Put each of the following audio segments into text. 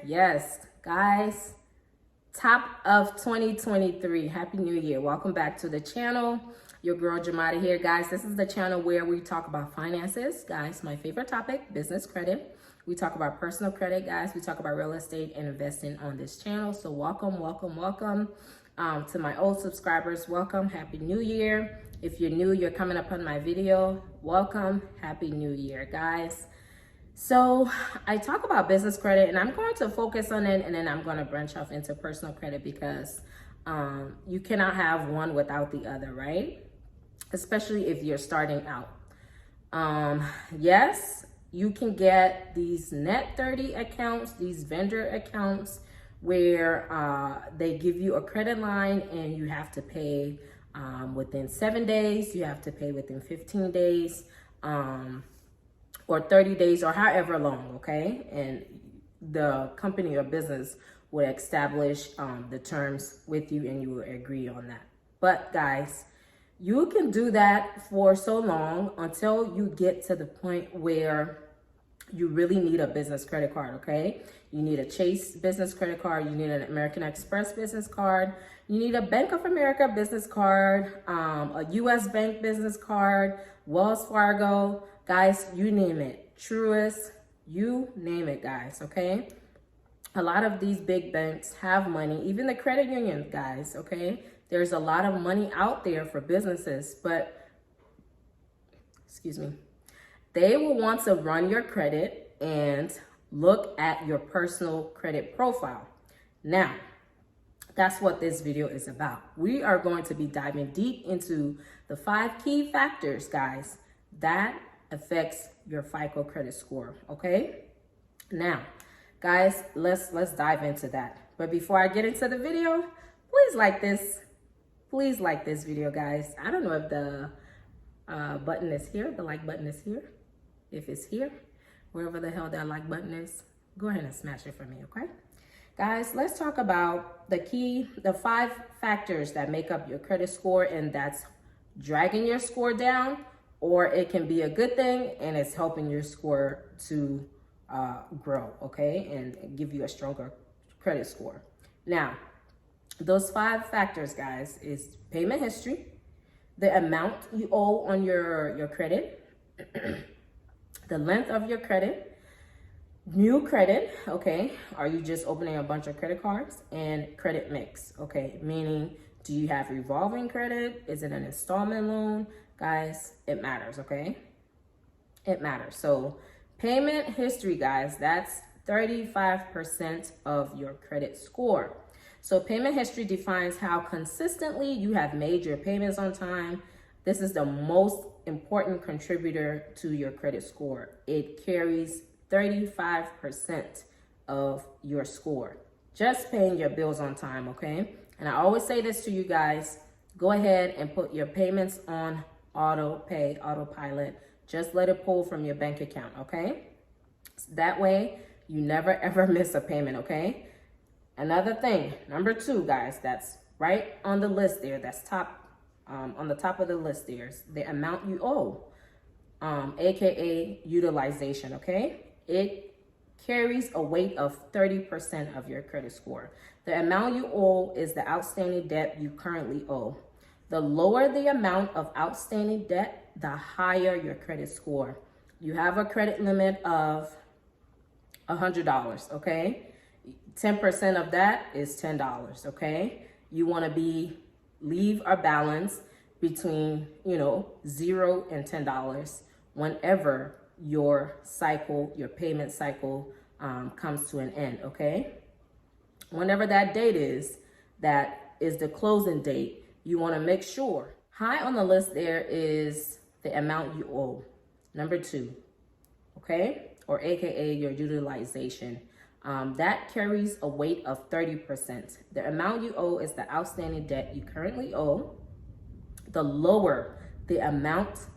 Yes, guys, top of 2023. Happy New Year. Welcome back to the channel. Your girl Jamada here, guys. This is the channel where we talk about finances, guys. My favorite topic, business credit. We talk about personal credit, guys. We talk about real estate and investing on this channel. So welcome to my old subscribers. Welcome. Happy New Year. If you're new, you're coming up on my video. Welcome. Happy New Year, guys. So I talk about business credit, and I'm going to focus on it, and then I'm going to branch off into personal credit because you cannot have one without the other, right? Especially if you're starting out. Yes, you can get these net 30 accounts, these vendor accounts, where they give you a credit line and you have to pay within 7 days, you have to pay within 15 days, or 30 days, or however long, okay? And the company or business would establish the terms with you, and you will agree on that. But guys, you can do that for so long until you get to the point where you really need a business credit card, okay? You need a Chase business credit card. You need an American Express business card. You need a Bank of America business card, a US Bank business card, Wells Fargo, guys, you name it. Truist, you name it, guys, okay? A lot of these big banks have money, even the credit unions, guys, okay? There's a lot of money out there for businesses, but, excuse me, they will want to run your credit and look at your personal credit profile. Now, that's what this video is about. We are going to be diving deep into the 5 key factors, guys, that affects your FICO credit score, okay? Now, guys, let's dive into that. But before I get into the video, please like this. Please like this video, guys. I don't know if the button is here, the like button is here. If it's here, wherever the hell that like button is, go ahead and smash it for me, okay? Guys, let's talk about the 5 factors that make up your credit score, and that's dragging your score down, or it can be a good thing and it's helping your score to grow, okay, and give you a stronger credit score. Now, those 5 factors, guys, is payment history, the amount you owe on your credit, the length of your credit, new credit, okay, are you just opening a bunch of credit cards, and credit mix, okay, meaning do you have revolving credit, is it an installment loan? Guys, it matters, okay? It matters. So payment history, guys, that's 35% of your credit score. So payment history defines how consistently you have made your payments on time. This is the most important contributor to your credit score. It carries 35% of your score. Just paying your bills on time, okay? And I always say this to you guys, go ahead and put your payments on auto pay, autopilot. Just let it pull from your bank account, okay? That way, you never ever miss a payment, okay? Another thing, number 2, guys, that's right on the list there, that's on the top of the list there's the amount you owe, aka utilization, okay? It carries a weight of 30% of your credit score. The amount you owe is the outstanding debt you currently owe. The lower the amount of outstanding debt, the higher your credit score. You have a credit limit of $100, okay? 10% of that is $10, okay? You want to leave a balance between, $0 and $10 whenever your payment cycle comes to an end, okay? Whenever that date is, that is the closing date, you want to make sure. High on the list there is the amount you owe, number 2, okay? Or AKA your utilization. That carries a weight of 30%. The amount you owe is the outstanding debt you currently owe. The lower the amount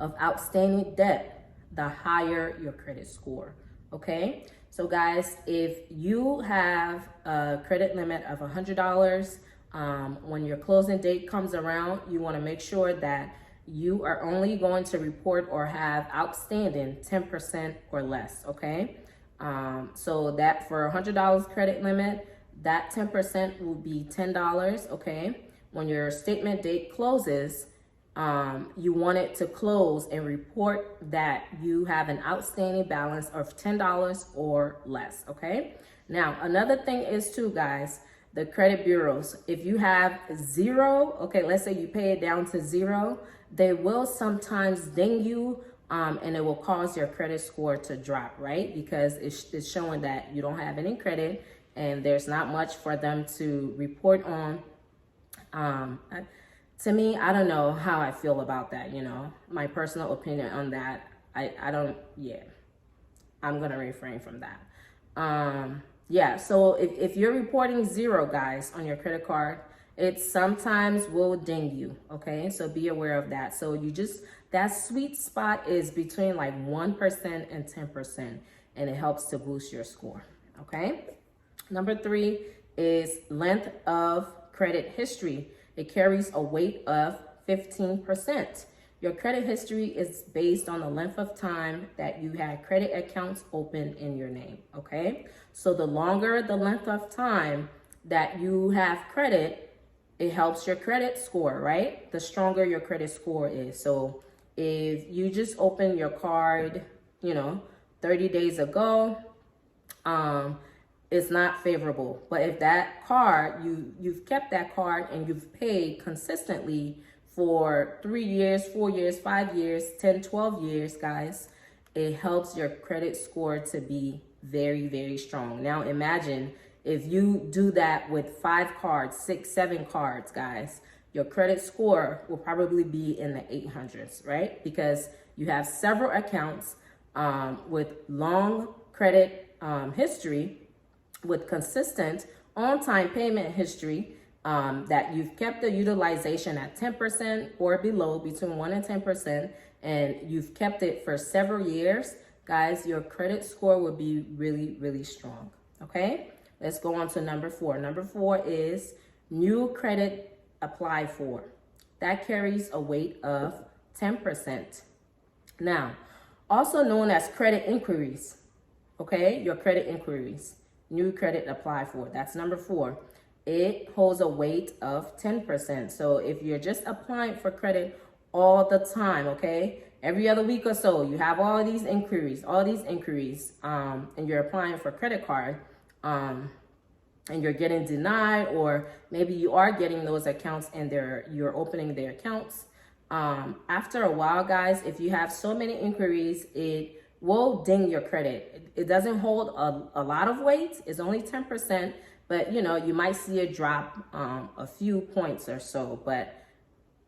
of outstanding debt, the higher your credit score, okay? So guys, if you have a credit limit of $100, when your closing date comes around, you want to make sure that you are only going to report or have outstanding 10% or less, okay? So that for $100 credit limit, that 10% will be $10, okay? When your statement date closes, you want it to close and report that you have an outstanding balance of $10 or less, okay? Now, another thing is too, guys, the credit bureaus, if you have zero, okay, let's say you pay it down to zero, they will sometimes ding you, and it will cause your credit score to drop, right? Because it's showing that you don't have any credit and there's not much for them to report on. To me, I don't know how I feel about that, you know, my personal opinion on that. I don't, yeah, I'm going to refrain from that. Yeah, so if you're reporting zero, guys, on your credit card, it sometimes will ding you, okay? So be aware of that. So you just, that sweet spot is between like 1% and 10%, and it helps to boost your score, okay? Number 3 is length of credit history. It carries a weight of 15%. Your credit history is based on the length of time that you had credit accounts open in your name, okay? So the longer the length of time that you have credit, it helps your credit score, right? The stronger your credit score is. So if you just open your card, you know, 30 days ago, it's not favorable. But if that card, you've kept that card and you've paid consistently for 3 years, 4 years, 5 years, 10, 12 years, guys, it helps your credit score to be very, very strong. Now imagine if you do that with 5 cards, 6, 7 cards, guys, your credit score will probably be in the 800s, right? Because you have several accounts with long credit history, with consistent on-time payment history, that you've kept the utilization at 10% or below, between 1 and 10%, and you've kept it for several years, guys, your credit score will be really, really strong, okay? Let's go on to number 4. Number 4 is new credit applied for. That carries a weight of 10%. Now, also known as credit inquiries, okay? Your credit inquiries, new credit applied for, that's number 4. It holds a weight of 10%. So if you're just applying for credit all the time, okay, every other week or so, you have all these inquiries, and you're applying for credit card, and you're getting denied, or maybe you are getting those accounts and you're opening their accounts. After a while, guys, if you have so many inquiries, it will ding your credit. It doesn't hold a lot of weight. It's only 10%, but you know, you might see a drop a few points or so, but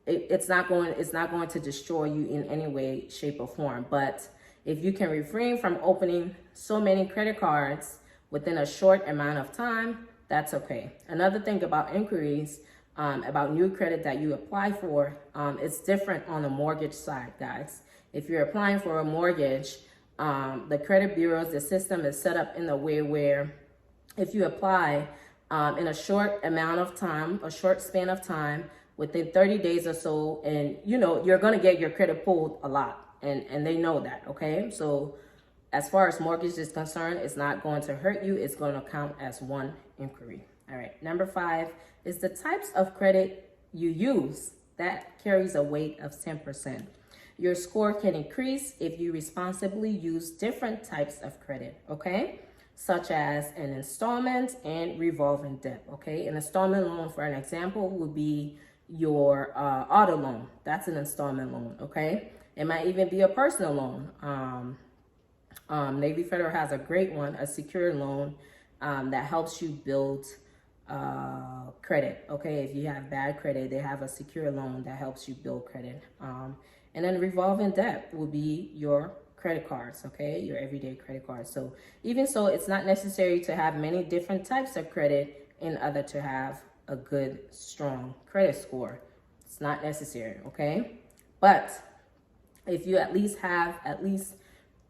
it's not going to destroy you in any way, shape, or form. But if you can refrain from opening so many credit cards within a short amount of time, that's okay. Another thing about inquiries, about new credit that you apply for, it's different on the mortgage side, guys. If you're applying for a mortgage, the credit bureaus, the system is set up in a way where if you apply in a short amount of time, a short span of time, within 30 days or so, and you know, you're going to get your credit pulled a lot, and they know that, okay? So as far as mortgage is concerned, it's not going to hurt you. It's going to count as one inquiry. All right, number 5 is the types of credit you use. That carries a weight of 10%. Your score can increase if you responsibly use different types of credit, okay? Such as an installment and revolving debt, okay? An installment loan, for an example, would be your auto loan. That's an installment loan, okay? It might even be a personal loan. Navy Federal has a great one, a secure loan, that helps you build credit, okay? If you have bad credit, they have a secure loan that helps you build credit. And then revolving debt will be your credit cards, okay? Your everyday credit cards. So even so, it's not necessary to have many different types of credit in order to have a good, strong credit score. It's not necessary, okay? But if you at least have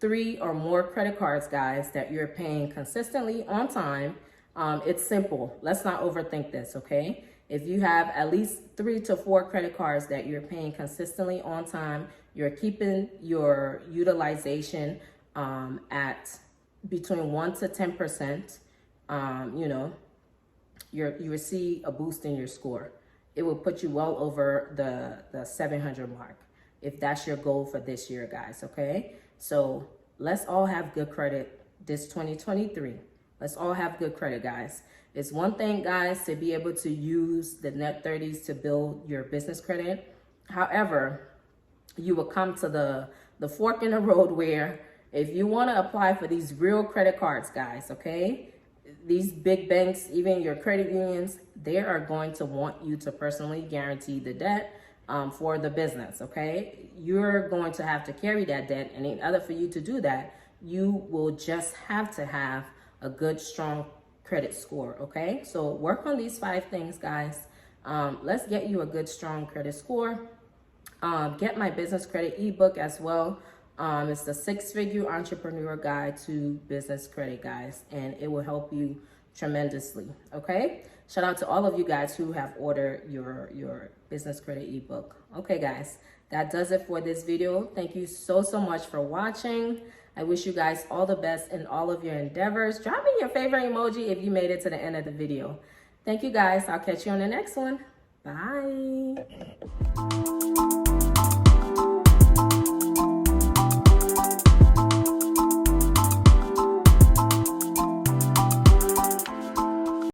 3 or more credit cards, guys, that you're paying consistently on time, it's simple. Let's not overthink this, okay? If you have at least 3 to 4 credit cards that you're paying consistently on time, you're keeping your utilization at between 1 to 10%, you know, you will see a boost in your score. It will put you well over the 700 mark if that's your goal for this year, guys, okay? So let's all have good credit this 2023. Let's all have good credit, guys. It's one thing, guys, to be able to use the net 30s to build your business credit. However, you will come to the fork in the road where if you want to apply for these real credit cards, guys, okay? These big banks, even your credit unions, they are going to want you to personally guarantee the debt for the business, okay? You're going to have to carry that debt, and in order for you to do that, you will just have to have a good, strong credit score, okay? So work on these 5 things, guys. Let's get you a good, strong credit score. Get my business credit ebook as well. It's the 6-figure entrepreneur guide to business credit, guys, and it will help you tremendously, okay? Shout out to all of you guys who have ordered your business credit ebook. Okay, guys, that does it for this video. Thank you so much for watching. I wish you guys all the best in all of your endeavors. Drop me your favorite emoji if you made it to the end of the video. Thank you, guys. I'll catch you on the next one. Bye.